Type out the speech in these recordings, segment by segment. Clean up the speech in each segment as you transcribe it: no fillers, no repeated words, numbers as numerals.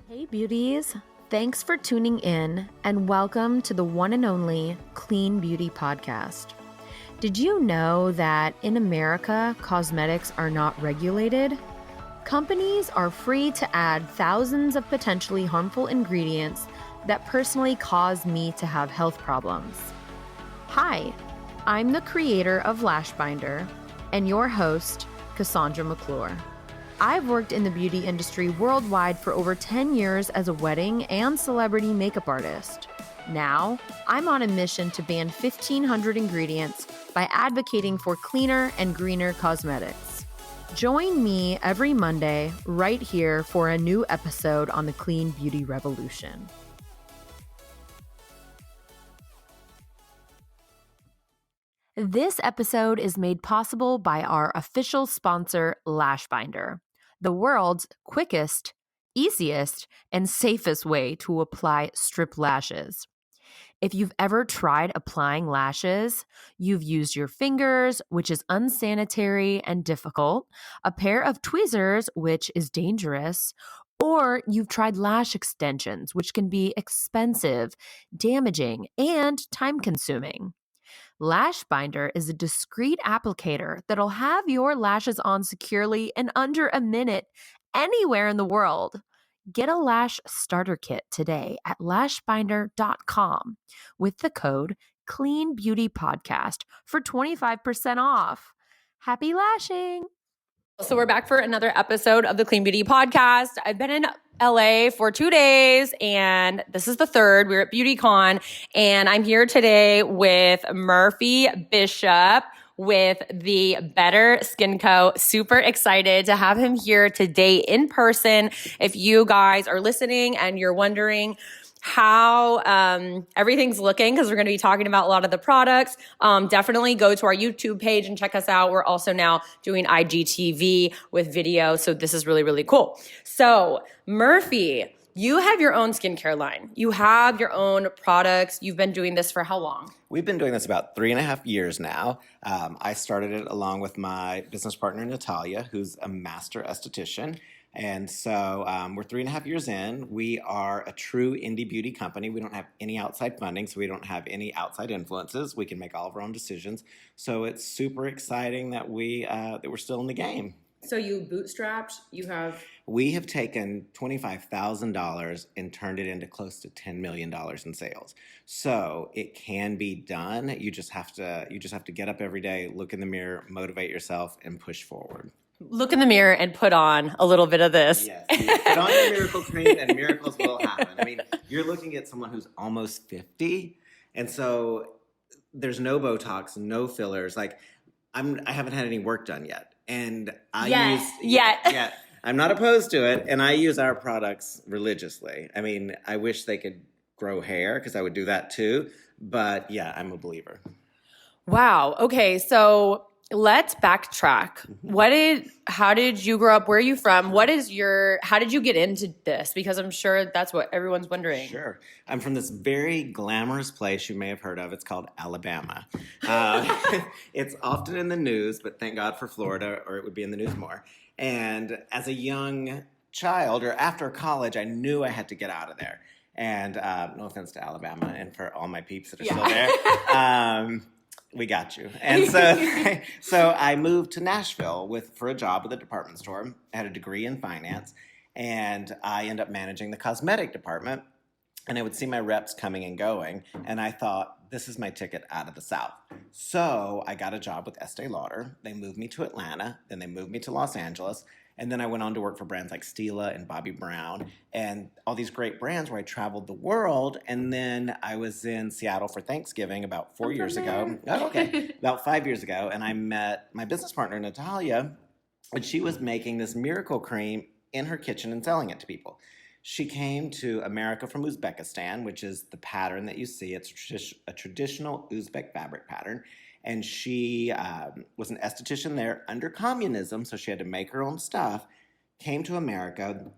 Hey beauties, thanks for tuning in and welcome to the one and only Clean Beauty Podcast. Did you know that in America, cosmetics are not regulated? Companies are free to add thousands of potentially harmful ingredients that personally cause me to have health problems. Hi, I'm the creator of Lash Binder and your host, Cassandra McClure. I've worked in the beauty industry worldwide for over 10 years as a wedding and celebrity makeup artist. Now, I'm on a mission to ban 1,500 ingredients by advocating for cleaner and greener cosmetics. Join me every Monday right here for a new episode on the Clean Beauty Revolution. This episode is made possible by our official sponsor, Lash Binder, the world's quickest, easiest, and safest way to apply strip lashes. If you've ever tried applying lashes, you've used your fingers, which is unsanitary and difficult, a pair of tweezers, which is dangerous, or you've tried lash extensions, which can be expensive, damaging, and time-consuming. Lash Binder is a discreet applicator that'll have your lashes on securely in under a minute anywhere in the world. Get a lash starter kit today at lashbinder.com with the code CLEANBEAUTYPODCAST for 25% off. Happy lashing! So we're back for another episode of the Clean Beauty Podcast. I've been in LA for 2 days and this is the third. We're at BeautyCon and I'm here today with Murphy Bishop with the Better Skin Co. Super excited to have him here today in person. If you guys are listening and you're wondering how everything's looking, because we're going to be talking about a lot of the products, definitely go to our YouTube page and check us out. We're also now doing IGTV with video, so this is really, really cool. So Murphy, you have your own skincare line. You have your own products. You've been doing this for how long? We've been doing this about 3.5 years now. I started it along with my business partner, Natalia, who's a master esthetician. And so we're 3.5 years in. We are a true indie beauty company. We don't have any outside funding, so we don't have any outside influences. We can make all of our own decisions. So it's super exciting that we're still in the game. So you bootstrapped, We have taken $25,000 and turned it into close to $10 million in sales. So it can be done. You just have to get up every day, look in the mirror, motivate yourself, and push forward. Look in the mirror and put on a little bit of this. Yes, put on your miracle cream and miracles will happen. I mean, you're looking at someone who's almost 50, and so there's no Botox, no fillers. Like, I haven't had any work done yet. And I'm not opposed to it, and I use our products religiously. I mean, I wish they could grow hair because I would do that too. But yeah, I'm a believer. Wow. Okay, so let's backtrack. How did you grow up? Where are you from? How did you get into this? Because I'm sure that's what everyone's wondering. Sure. I'm from this very glamorous place you may have heard of. It's called Alabama. It's often in the news, but thank God for Florida, or it would be in the news more. And as a young child, or after college, I knew I had to get out of there. And no offense to Alabama and for all my peeps that are still there. We got you. And so I moved to Nashville for a job with a department store. I had a degree in finance, and I ended up managing the cosmetic department. And I would see my reps coming and going, and I thought, this is my ticket out of the South. So I got a job with Estee Lauder. They moved me to Atlanta, then they moved me to Los Angeles, and then I went on to work for brands like Stila and Bobbi Brown and all these great brands where I traveled the world. And then I was in Seattle for Thanksgiving about 4 years ago. Oh, okay. About 5 years ago. And I met my business partner, Natalia, and she was making this miracle cream in her kitchen and selling it to people. She came to America from Uzbekistan, which is the pattern that you see. It's a traditional Uzbek fabric pattern. And she was an esthetician there under communism, so she had to make her own stuff, came to America,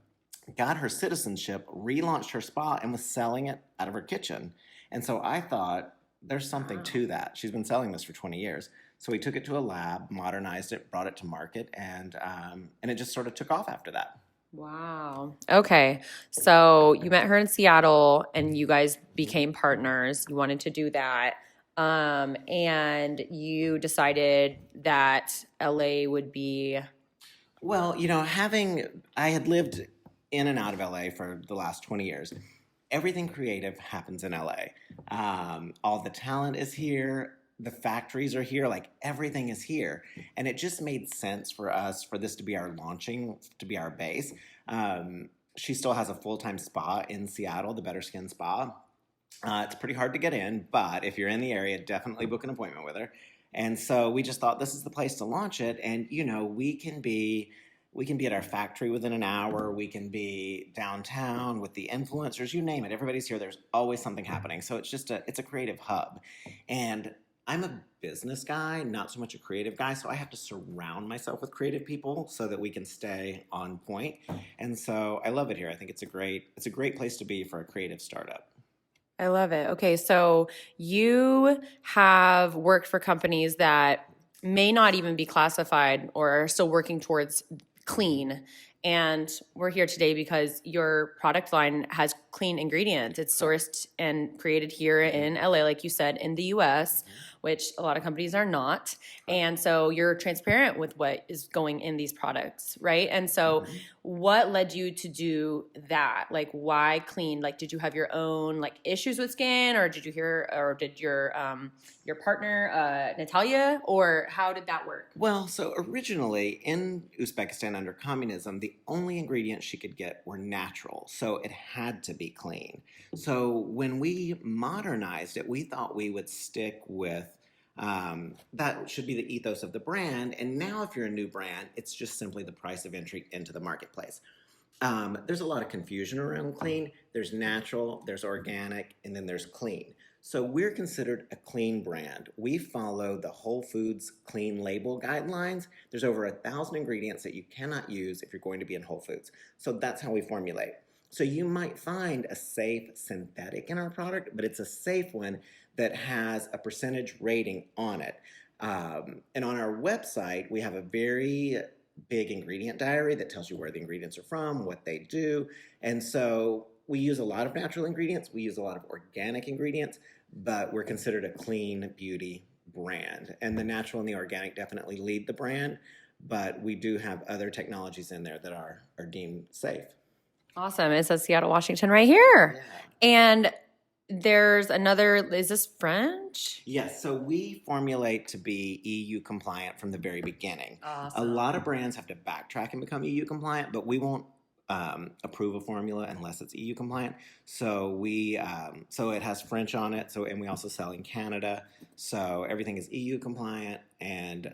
got her citizenship, relaunched her spa, and was selling it out of her kitchen. And so I thought, there's something to that. She's been selling this for 20 years. So we took it to a lab, modernized it, brought it to market, and it just sort of took off after that. Wow. Okay. So you met her in Seattle and you guys became partners. You wanted to do that. And you decided that LA would be. Well, I had lived in and out of LA for the last 20 years. Everything creative happens in LA. All the talent is here. The factories are here. Like everything is here. And it just made sense for us for this to be our launching, to be our base. She still has a full-time spa in Seattle, the Better Skin Spa. It's pretty hard to get in, but if you're in the area, definitely book an appointment with her. And so we just thought this is the place to launch it. And we can be at our factory within an hour. We can be downtown with the influencers, you name it. Everybody's here. There's always something happening. So it's a creative hub. And I'm a business guy, not so much a creative guy. So I have to surround myself with creative people so that we can stay on point. And so I love it here. I think it's a great place to be for a creative startup. I love it. Okay. So you have worked for companies that may not even be classified or are still working towards clean. And we're here today because your product line has clean ingredients. It's sourced and created here in LA, like you said, in the US, which a lot of companies are not. And so you're transparent with what is going in these products, right? And so what led you to do that? Like, why clean? Like, did you have your own like issues with skin, or did your partner Natalia, or how did that work? Well, so originally in Uzbekistan under communism, the only ingredients she could get were natural. So it had to be clean. So when we modernized it, we thought we would stick with that should be the ethos of the brand. And now if you're a new brand, it's just simply the price of entry into the marketplace. There's a lot of confusion around clean. There's natural, there's organic, and then there's clean. So we're considered a clean brand. We follow the Whole Foods clean label guidelines. There's over 1,000 ingredients that you cannot use if you're going to be in Whole Foods. So that's how we formulate. So you might find a safe synthetic in our product, but it's a safe one that has a percentage rating on it. And on our website, we have a very big ingredient diary that tells you where the ingredients are from, what they do. And so we use a lot of natural ingredients. We use a lot of organic ingredients, but we're considered a clean beauty brand. And the natural and the organic definitely lead the brand, but we do have other technologies in there that are deemed safe. Awesome. It says Seattle, Washington right here. Yeah. And there's another, is this French? Yes, so we formulate to be EU compliant from the very beginning. Awesome. A lot of brands have to backtrack and become EU compliant, but we won't approve a formula unless it's EU compliant. So so it has French on it. And we also sell in Canada. So everything is EU compliant and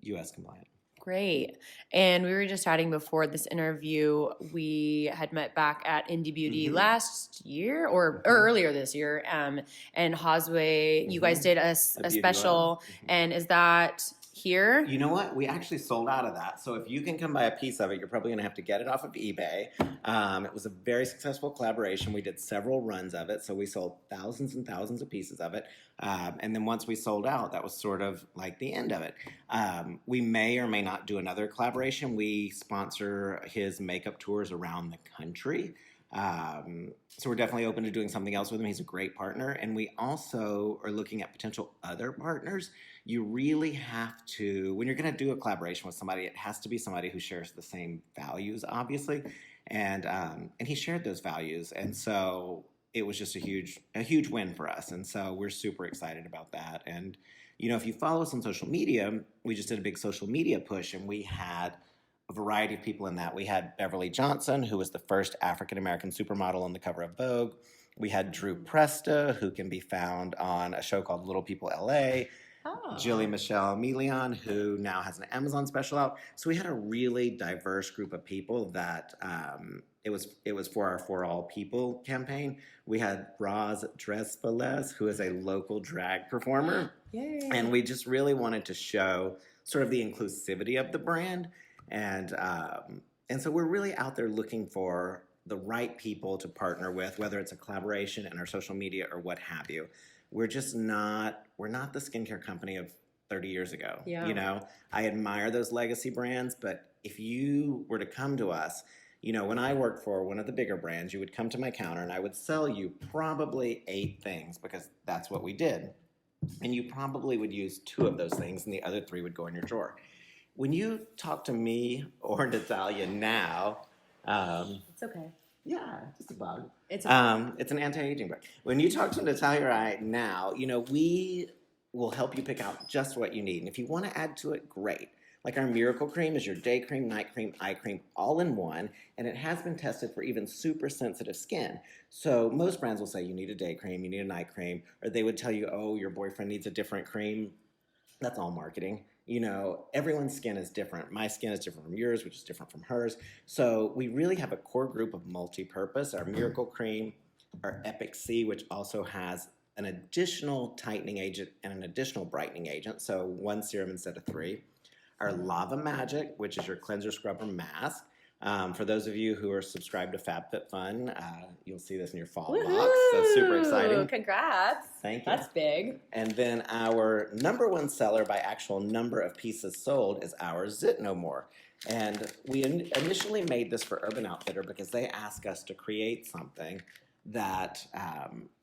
US compliant. Great. And we were just chatting before this interview. We had met back at Indie Beauty last year or earlier this year. And Hazwe, you guys did a special. And is that here? You know what? We actually sold out of that. So if you can come buy a piece of it, you're probably going to have to get it off of eBay. It was a very successful collaboration. We did several runs of it. So we sold thousands and thousands of pieces of it. And then once we sold out, that was sort of like the end of it. We may or may not do another collaboration. We sponsor his makeup tours around the country. So we're definitely open to doing something else with him. He's a great partner. And we also are looking at potential other partners. You really have to, when you're going to do a collaboration with somebody, it has to be somebody who shares the same values, obviously. And he shared those values. And so it was just a huge win for us. And so we're super excited about that. And, if you follow us on social media, we just did a big social media push and we had a variety of people in that. We had Beverly Johnson, who was the first African-American supermodel on the cover of Vogue. We had Drew Presta, who can be found on a show called Little People LA. Oh. Jilly Michelle Milian, who now has an Amazon special out. So we had a really diverse group of people that it was for our For All People campaign. We had Roz Drespeles, who is a local drag performer. Yay. And we just really wanted to show sort of the inclusivity of the brand. And so we're really out there looking for the right people to partner with, whether it's a collaboration in our social media or what have you. We're not the skincare company of 30 years ago. Yeah. I admire those legacy brands, but if you were to come to us You know, when I worked for one of the bigger brands, you would come to my counter and I would sell you probably 8 things because that's what we did. And you probably would use 2 of those things and the other 3 would go in your drawer. When you talk to me or Natalia now, It's okay. yeah, just a bug. It's it's an anti-aging book. When you talk to Natalia or I now, you know, we will help you pick out just what you need. And if you want to add to it, great. Like our Miracle Cream is your day cream, night cream, eye cream, all in one. And it has been tested for even super sensitive skin. So most brands will say you need a day cream, you need a night cream, or they would tell you, oh, your boyfriend needs a different cream. That's all marketing. You know, everyone's skin is different. My skin is different from yours, which is different from hers. So we really have a core group of multi-purpose. Our Miracle Cream, our Epic C, which also has an additional tightening agent and an additional brightening agent. So 1 serum instead of 3. Our Lava Magic, which is your cleanser scrubber mask. For those of you who are subscribed to FabFitFun, you'll see this in your fall box. So super exciting. Congrats. Thank you. That's big. And then our #1 seller by actual number of pieces sold is our Zit No More. And we initially made this for Urban Outfitter because they asked us to create something that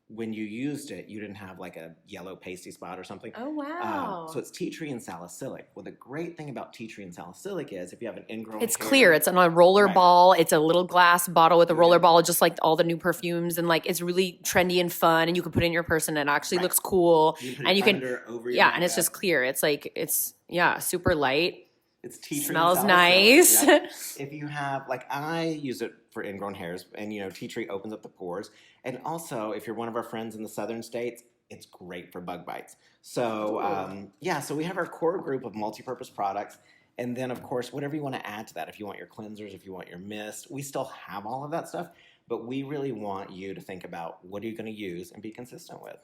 when you used it, you didn't have like a yellow pasty spot or something. Oh, wow. So it's tea tree and salicylic. Well, the great thing about tea tree and salicylic is if you have an ingrown It's hair, clear. It's on a roller Right. ball. It's a little glass bottle with a roller Yeah. ball, just like all the new perfumes. And like, it's really trendy and fun. And you can put it in your purse and it actually Right. looks cool. you put and it you can, under, over your yeah. And it's makeup. just clear. It's like, super light. It's tea tree. Smells and nice. salicylic. Yep. If you have, like, I use it for ingrown hairs, and you know, tea tree opens up the pores. And also, if you're one of our friends in the southern states, it's great for bug bites. So, so we have our core group of multi-purpose products. And then, of course, whatever you want to add to that, if you want your cleansers, if you want your mist, we still have all of that stuff. But we really want you to think about what are you going to use and be consistent with.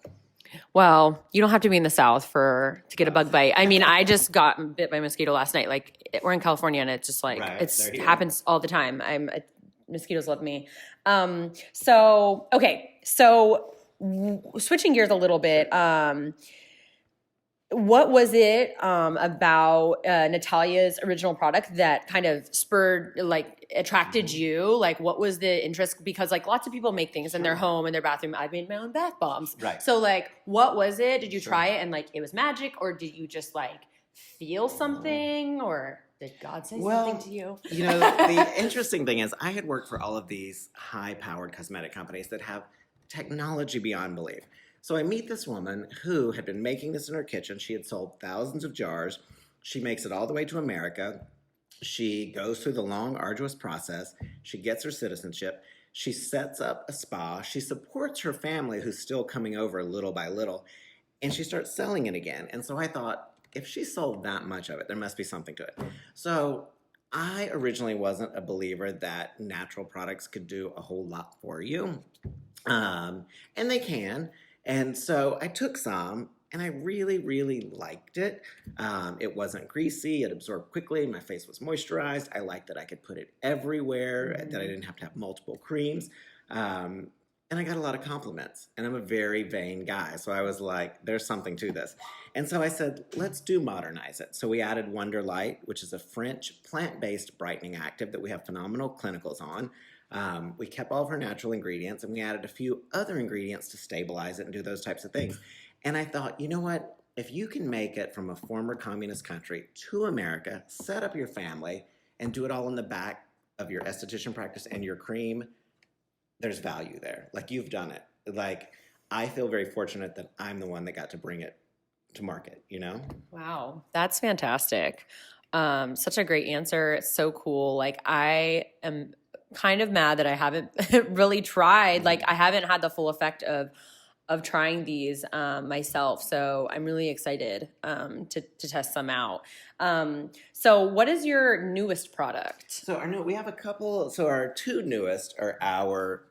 Well, you don't have to be in the South to get a bug bite. I mean, I just got bit by a mosquito last night. Like, we're in California, and it's just like Right, it there you go. happens all the time. Mosquitoes love me. So switching gears a little bit. What was it about Natalia's original product that kind of attracted you? Like, what was the interest? Because like lots of people make things in their home, in their bathroom. I've made my own bath bombs. Right. So like, what was it? Did you Sure. try it and like it was magic, or did you just like feel something, or did God say something to you? You know, the interesting thing is I had worked for all of these high-powered cosmetic companies that have technology beyond belief. So I meet this woman who had been making this in her kitchen. She had sold thousands of jars. She makes it all the way to America. She goes through the long, arduous process. She gets her citizenship. She sets up a spa. She supports her family who's still coming over little by little. And she starts selling it again. And so I thought, if she sold that much of it, there must be something to it. So I originally wasn't a believer that natural products could do a whole lot for you. And they can. And so I took some, and I really, really liked it. It wasn't greasy. It absorbed quickly. My face was moisturized. I liked that I could put it everywhere, that I didn't have to have multiple creams. And I got a lot of compliments. And I'm a very vain guy. So I was like, there's something to this. And so I said, let's modernize it. So we added Wonder Light, which is a French plant-based brightening active that we have phenomenal clinicals on. We kept all of her natural ingredients, and we added a few other ingredients to stabilize it and do those types of things. And I thought, you know what? If you can make it from a former communist country to America, set up your family, and do it all in the back of your esthetician practice and your cream, there's value there. Like, you've done it. Like, I feel very fortunate that I'm the one that got to bring it to market, you know? Wow, that's fantastic. Such a great answer. It's so cool. Like, I am kind of mad that I haven't really tried. Like, I haven't had the full effect of trying these myself. So I'm really excited to test some out. So what is your newest product? So we have a couple. So our 2 newest are our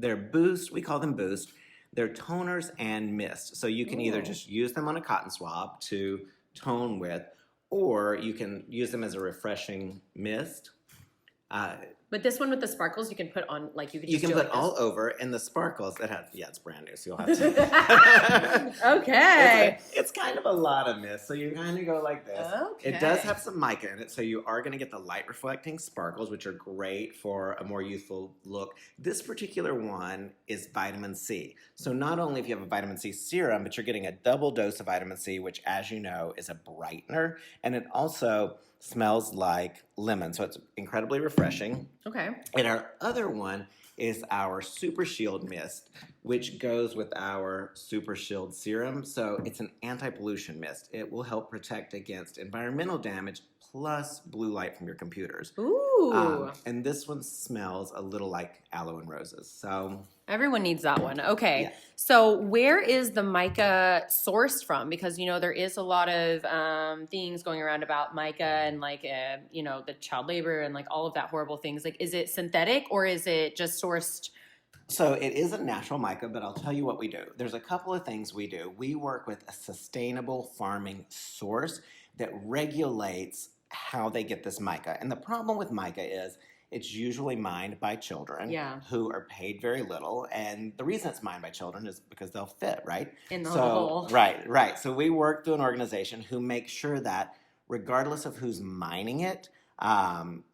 they're Boost. We call them Boost. They're toners and mist. So you can either just use them on a cotton swab to tone with, or you can use them as a refreshing mist. But this one with the sparkles, you can put on, like, you could just You can do put it like all over, and the sparkles, it's brand new, so you'll have to. Okay. It's kind of a lot of mist, so you kind of go like this. Okay. It does have some mica in it, so you are going to get the light reflecting sparkles, which are great for a more youthful look. This particular one is vitamin C. So not only if you have a vitamin C serum, but you're getting a double dose of vitamin C, which, as you know, is a brightener, and it also smells like lemon, so it's incredibly refreshing. Okay. And our other one is our Super Shield Mist, which goes with our Super Shield Serum. So it's an anti-pollution mist. It will help protect against environmental damage plus blue light from your computers. Ooh. And this one smells a little like aloe and roses. So Everyone needs that one. Okay. Yeah. So where is the mica sourced from? Because, you know, there is a lot of things going around about mica and like, you know, the child labor and like all of that horrible things. Like, is it synthetic or is it just sourced? So it is a natural mica, but I'll tell you what we do. There's a couple of things we do. We work with a sustainable farming source that regulates how they get this mica. And the problem with mica is it's usually mined by children who are paid very little. And the reason it's mined by children is because they'll fit, right? In the hole. Right. So we work through an organization who makes sure that regardless of who's mining it,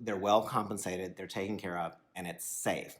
they're well compensated, they're taken care of, and it's safe.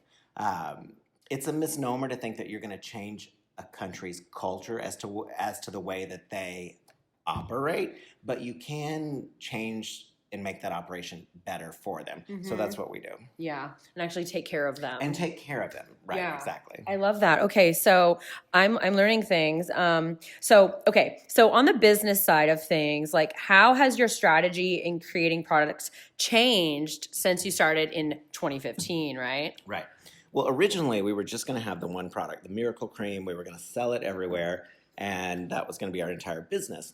It's a misnomer to think that you're going to change a country's culture as to the way that they operate, but you can change and make that operation better for them. Mm-hmm. So that's what we do. Yeah, and actually take care of them. And take care of them. Right, Yeah. Exactly. I love that. Okay, so I'm learning things. So on the business side of things, like how has your strategy in creating products changed since you started in 2015, right? Right. Well, originally we were just going to have the one product, the Miracle Cream. We were going to sell it everywhere, and that was going to be our entire business.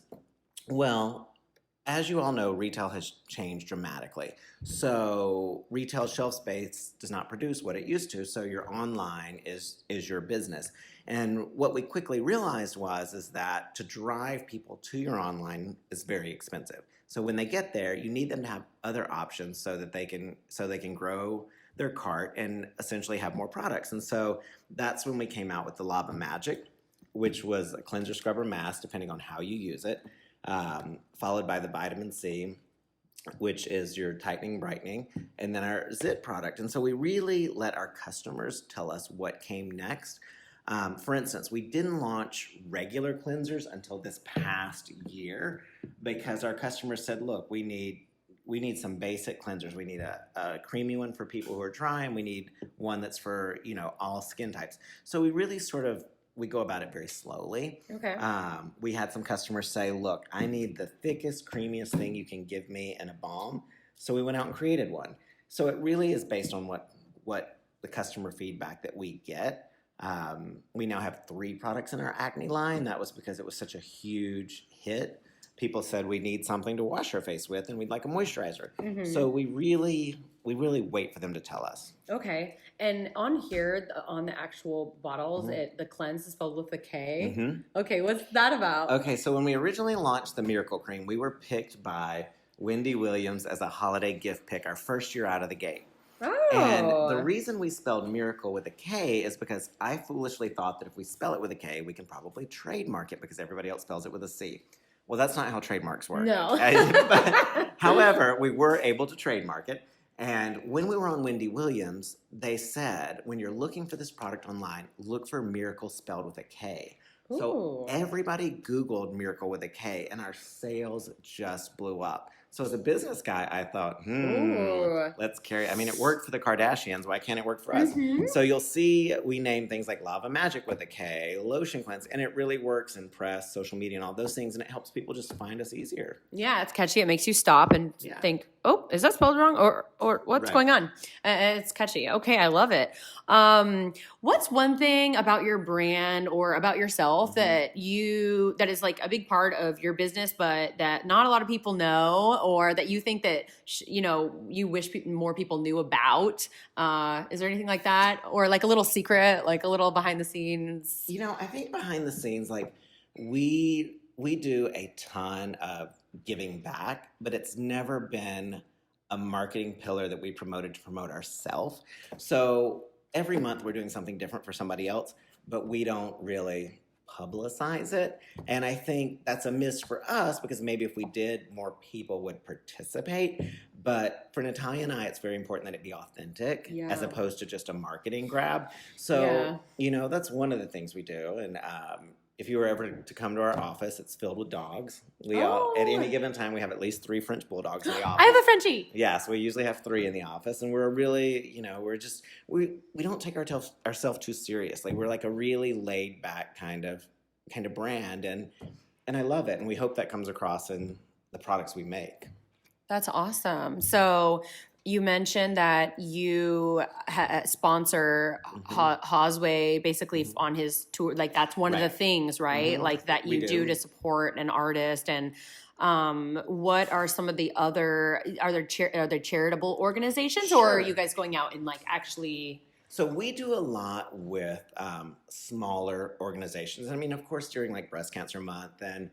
Well, as you all know, retail has changed dramatically. So retail shelf space does not produce what it used to, so your online is your business. And what we quickly realized is that to drive people to your online is very expensive. So when they get there, you need them to have other options so they can grow their cart and essentially have more products. And so that's when we came out with the Lava Magic, which was a cleanser, scrubber, mask, depending on how you use it. Followed by the vitamin C, which is your tightening, brightening, and then our Zit product. And so we really let our customers tell us what came next. For instance, we didn't launch regular cleansers until this past year because our customers said, look, we need some basic cleansers. We need a creamy one for people who are dry, and we need one that's for, all skin types. So we really we go about it very slowly. Okay. We had some customers say, look, I need the thickest, creamiest thing you can give me in a balm. So we went out and created one. So it really is based on what the customer feedback that we get. We now have 3 products in our acne line. That was because it was such a huge hit. People said we need something to wash our face with, and we'd like a moisturizer. Mm-hmm. So we really wait for them to tell us. Okay. And on here, on the actual bottles, the cleanse is spelled with a K. Mm-hmm. Okay, what's that about? Okay, so when we originally launched the Miracle Cream, we were picked by Wendy Williams as a holiday gift pick our first year out of the gate. Oh. And the reason we spelled miracle with a K is because I foolishly thought that if we spell it with a K, we can probably trademark it because everybody else spells it with a C. Well, that's not how trademarks work. No. However, we were able to trademark it. And when we were on Wendy Williams, they said, when you're looking for this product online, look for Miracle spelled with a K. Ooh. So everybody Googled Miracle with a K, and our sales just blew up. So as a business guy, I thought, let's carry. I mean, it worked for the Kardashians. Why can't it work for us? Mm-hmm. So you'll see we name things like Lava Magic with a K, Lotion Cleanse, and it really works in press, social media, and all those things, and it helps people just find us easier. Yeah, it's catchy. It makes you stop and think, oh, is that spelled wrong? Or what's going on? It's catchy. Okay, I love it. What's one thing about your brand or about yourself that is like a big part of your business, but that not a lot of people know, or that you think that you wish more people knew about? Is there anything like that, or like a little secret, like a little behind the scenes? I think behind the scenes, like we do a ton of giving back, but it's never been a marketing pillar that we promoted to promote ourselves. So every month we're doing something different for somebody else, but we don't really publicize it. And I think that's a miss for us because maybe if we did, more people would participate. But for Natalia and I, it's very important that it be authentic as opposed to just a marketing grab. So, that's one of the things we do. And if you were ever to come to our office, it's filled with dogs. At any given time, we have at least 3 French bulldogs in the office. I have a Frenchie. Yeah, so we usually have 3 in the office, and we're really, we don't take ourselves too seriously. We're like a really laid back kind of brand, and I love it, and we hope that comes across in the products we make. That's awesome. So you mentioned that you sponsor Hosway basically on his tour. Like that's one of the things, right? Like that you do to support an artist. And what are some of the other? Are there charitable organizations, or are you guys going out and like actually? So we do a lot with smaller organizations. I mean, of course, during like Breast Cancer Month and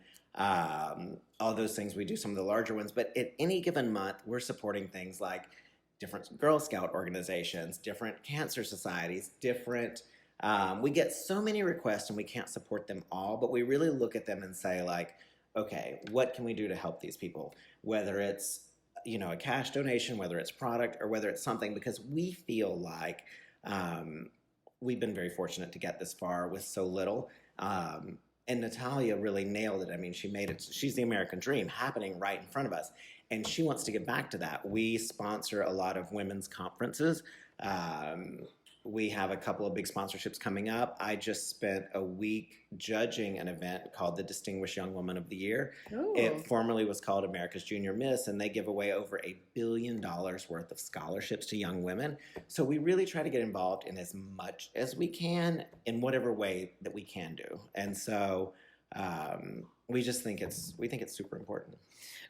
all those things, we do some of the larger ones. But at any given month, we're supporting things like different Girl Scout organizations, different cancer societies, different. We get so many requests and we can't support them all, but we really look at them and say like, okay, what can we do to help these people? Whether it's, a cash donation, whether it's product, or whether it's something, because we feel like we've been very fortunate to get this far with so little. And Natalia really nailed it. I mean, she made it. She's the American dream happening right in front of us. And she wants to get back to that. We sponsor a lot of women's conferences. We have a couple of big sponsorships coming up. I just spent a week judging an event called the Distinguished Young Woman of the Year. Ooh. It formerly was called America's Junior Miss, and they give away over $1 billion worth of scholarships to young women. So we really try to get involved in as much as we can in whatever way that we can do. And so we think it's super important.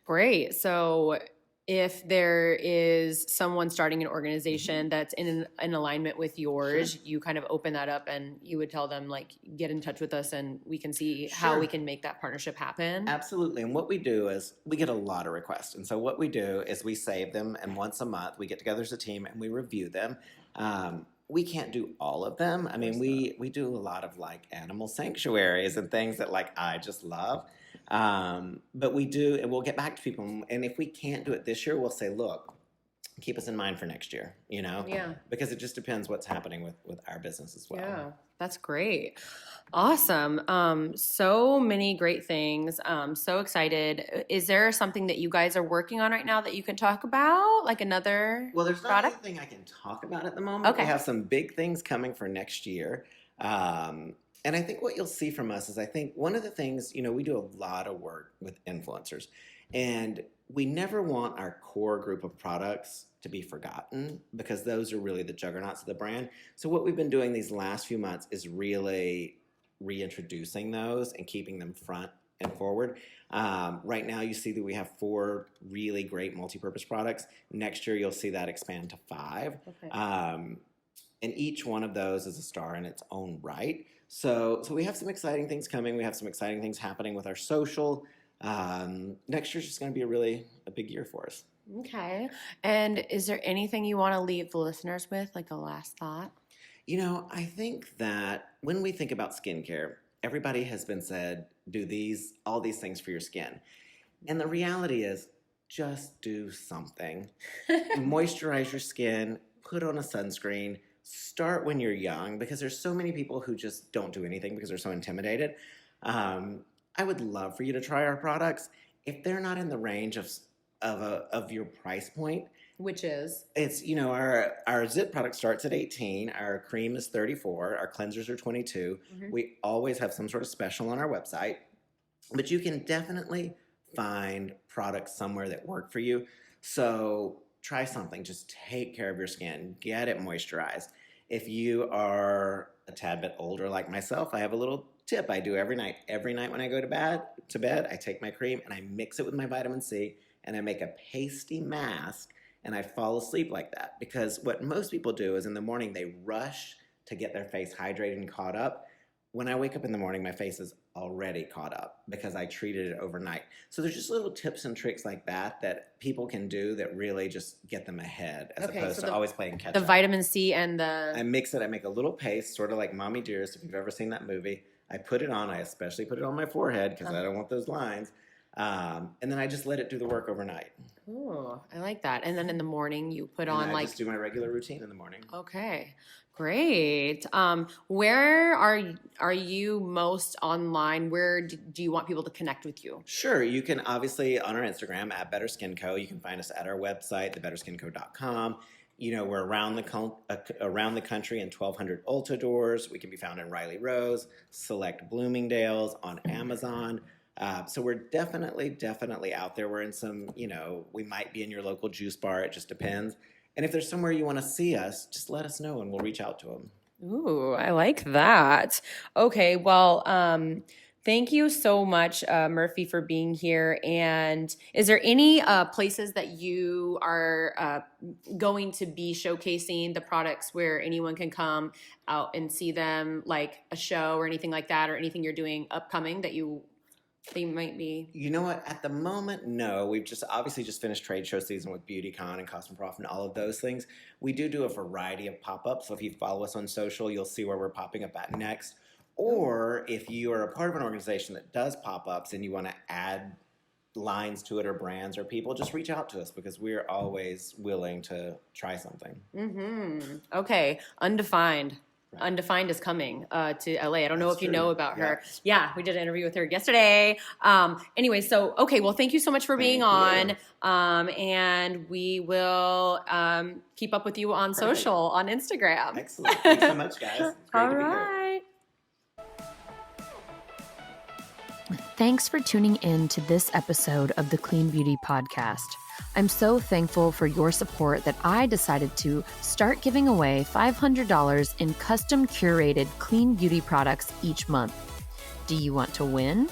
Great. So if there is someone starting an organization that's in alignment with yours, you kind of open that up and you would tell them like, get in touch with us and we can see how we can make that partnership happen. Absolutely. And what we do is we get a lot of requests. And so what we do is we save them, and once a month we get together as a team and we review them. We can't do all of them. I mean, we do a lot of like animal sanctuaries and things that like I just love. But we do, and we'll get back to people. And if we can't do it this year, we'll say, look, keep us in mind for next year, Yeah. Because it just depends what's happening with our business as well. Yeah, that's great. Awesome. So many great things. So excited. Is there something that you guys are working on right now that you can talk about? Like another Well, there's product? not anything I can talk about at the moment. Okay. We have some big things coming for next year. And I think what you'll see from us is I think one of the things, we do a lot of work with influencers, and we never want our core group of products to be forgotten because those are really the juggernauts of the brand. So what we've been doing these last few months is really reintroducing those and keeping them front and forward. Right now you see that we have 4 really great multi-purpose products. Next year you'll see that expand to 5. Okay. And each one of those is a star in its own right. So we have some exciting things coming. We have some exciting things happening with our social. Next year's just going to be a big year for us. Okay. And is there anything you want to leave the listeners with, like a last thought? I think that when we think about skincare, everybody has been said, do all these things for your skin. And the reality is, just do something. Moisturize your skin, put on a sunscreen. Start when you're young, because there's so many people who just don't do anything because they're so intimidated. I would love for you to try our products. If they're not in the range of your price point, which is, it's our Zit product starts at $18, our cream is $34, our cleansers are $22. Mm-hmm. We always have some sort of special on our website, but you can definitely find products somewhere that work for you. So try something. Just take care of your skin. Get it moisturized. If you are a tad bit older like myself, I have a little tip I do every night. Every night when I go to bed, I take my cream and I mix it with my vitamin C and I make a pasty mask and I fall asleep like that. Because what most people do is in the morning they rush to get their face hydrated and caught up. when I wake up in the morning, my face is already caught up because I treated it overnight. So there's just little tips and tricks like that people can do that really just get them ahead as opposed to always playing catch up. The vitamin C and I mix it. I make a little paste, sort of like Mommy Dearest, if you've ever seen that movie. I put it on. I especially put it on my forehead because I don't want those lines. And then I just let it do the work overnight. Oh, I like that. And then in the morning, you put And on I just do my regular routine in the morning. Okay, great. Where are you most online? Where do you want people to connect with you? Sure. You can obviously on our Instagram at Better Skin Co. You can find us at our website, thebetterskinco.com. You know, we're around the country in 1,200 Ulta doors. We can be found in Riley Rose, select Bloomingdale's, on Amazon. So we're definitely out there. We're in some, we might be in your local juice bar. It just depends. And if there's somewhere you want to see us, just let us know and we'll reach out to them. Ooh, I like that. Okay, well, thank you so much, Murphy, for being here. And is there any places that you are going to be showcasing the products where anyone can come out and see them, like a show or anything like that, or anything you're doing upcoming that you might be? You know what? At the moment, no. We've just finished trade show season with BeautyCon and Cosmoprof and all of those things. We do a variety of pop-ups. So if you follow us on social, you'll see where we're popping up at next. Or if you are a part of an organization that does pop-ups and you want to add lines to it or brands or people, just reach out to us because we're always willing to try something. Mm-hmm. Okay. Undefined. Right. Undefined is coming to LA. I don't know if you know about her. Yeah, we did an interview with her yesterday. Anyway, so, okay, well, thank you so much for being on. And we will keep up with you on social, on Instagram. Excellent. Thanks so much, guys. It's great All to be right. here. Thanks for tuning in to this episode of the Clean Beauty Podcast. I'm so thankful for your support that I decided to start giving away $500 in custom curated clean beauty products each month. Do you want to win?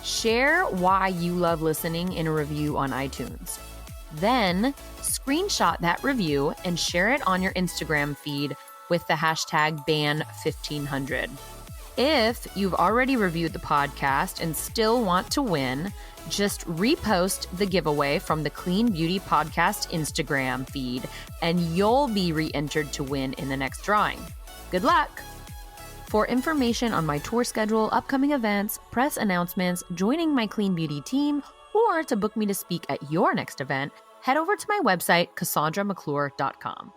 Share why you love listening in a review on iTunes. Then screenshot that review and share it on your Instagram feed with the hashtag BAN1500. If you've already reviewed the podcast and still want to win, just repost the giveaway from the Clean Beauty Podcast Instagram feed, and you'll be re-entered to win in the next drawing. Good luck! For information on my tour schedule, upcoming events, press announcements, joining my Clean Beauty team, or to book me to speak at your next event, head over to my website, CassandraMcClure.com.